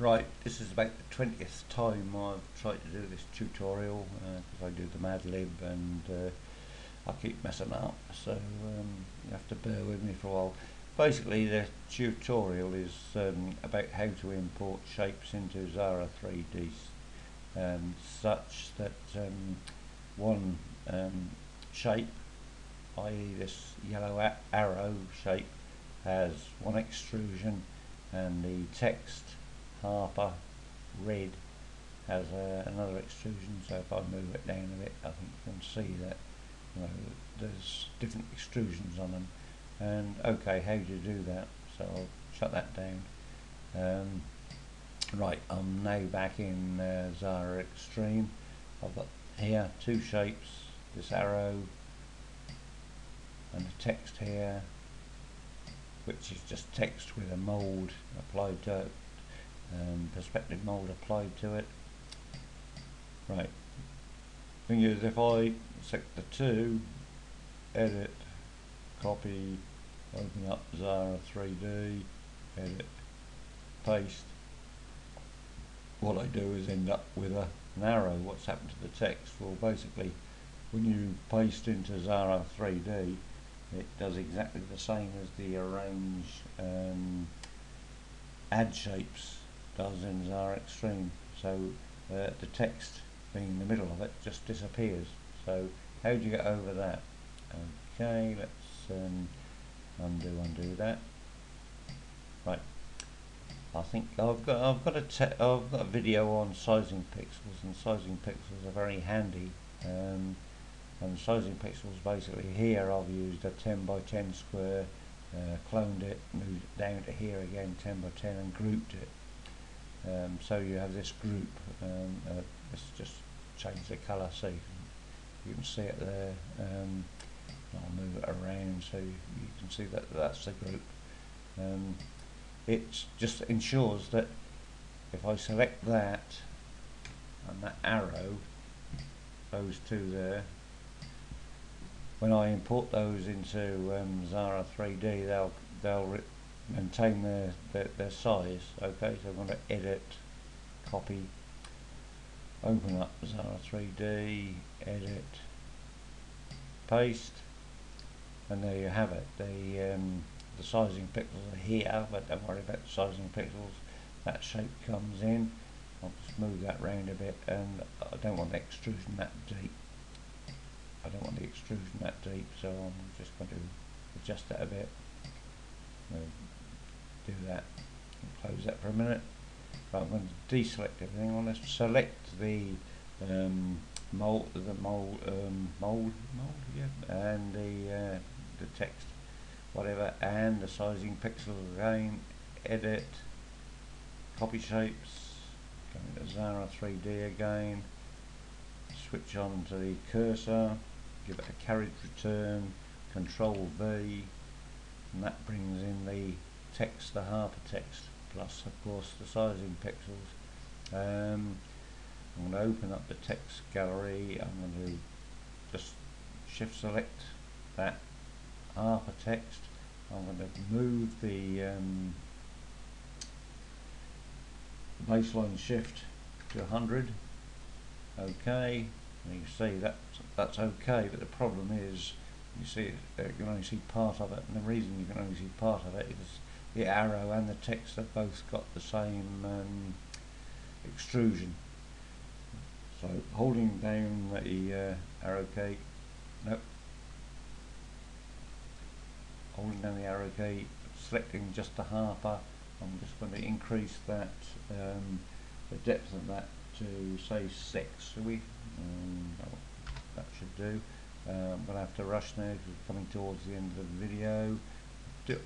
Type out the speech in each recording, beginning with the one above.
Right, this is about the 20th time I've tried to do this tutorial because I do the Mad Lib and I keep messing up, so you have to bear with me for a while. Basically the tutorial is about how to import shapes into Xara 3D such that one shape, i.e. this yellow arrow shape, has one extrusion and the text Harper red has another extrusion. So if I move it down a bit, I think you can see that there's different extrusions on them. And okay, how do you do that? So I'll shut that down. Right, I'm now back in Xara Extreme. I've got here two shapes, this arrow and the text here, which is just text with a mould applied to it, perspective mould applied to it. Right, thing is, if I select the two, edit, copy, open up Xara 3D, edit, paste, what I do is end up with an arrow. What's happened to the text? Well, basically when you paste into Xara 3D, it does exactly the same as the arrange add shapes does in Xara Extreme. So the text being in the middle of it just disappears. So how do you get over that? Okay, let's undo that. Right, I think I've got a video on sizing pixels, and sizing pixels are very handy. And sizing pixels, basically here I've used a 10 by 10 square, cloned it, moved it down to here again 10 by 10 and grouped it. So you have this group. Let's just change the colour so you can see it there. I'll move it around so you can see that that's the group. It just ensures that if I select that and that arrow, those two there, when I import those into Xara 3D, they'll maintain their size. Okay, so I'm going to edit, copy, open up Xara 3D, edit, paste, and there you have it. The sizing pixels are here, but don't worry about the sizing pixels. That shape comes in. I'll just move that round a bit, and I don't want the extrusion that deep. So I'm just going to adjust that a bit. Do that and close that for a minute. Right, I'm going to deselect everything. I'm going to select the mold, yeah, and the text, whatever, and the sizing pixels again. Edit, copy shapes, go into Xara 3D again, switch on to the cursor, give it a carriage return, Control V, and that brings in the text, the Harper text, plus of course the sizing pixels. I'm going to open up the text gallery. I'm going to just shift select that Harper text. I'm going to move the baseline shift to 100. Okay, and you see that's okay, but the problem is you see you can only see part of it, and the reason you can only see part of it is the arrow and the text have both got the same extrusion. So holding down the arrow key, holding down the arrow key, selecting just the Harper, I'm just going to increase that, the depth of that to say 6, shall we? That should do. I'm going to have to rush now because we're coming towards the end of the video.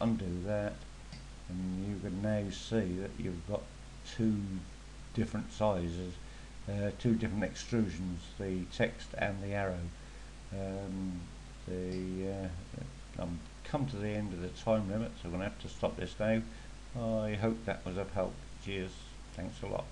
Undo that, and you can now see that you've got two different sizes, two different extrusions, the text and the arrow. I'm come to the end of the time limit, so I'm going to have to stop this now. I hope that was of help. Cheers, thanks a lot.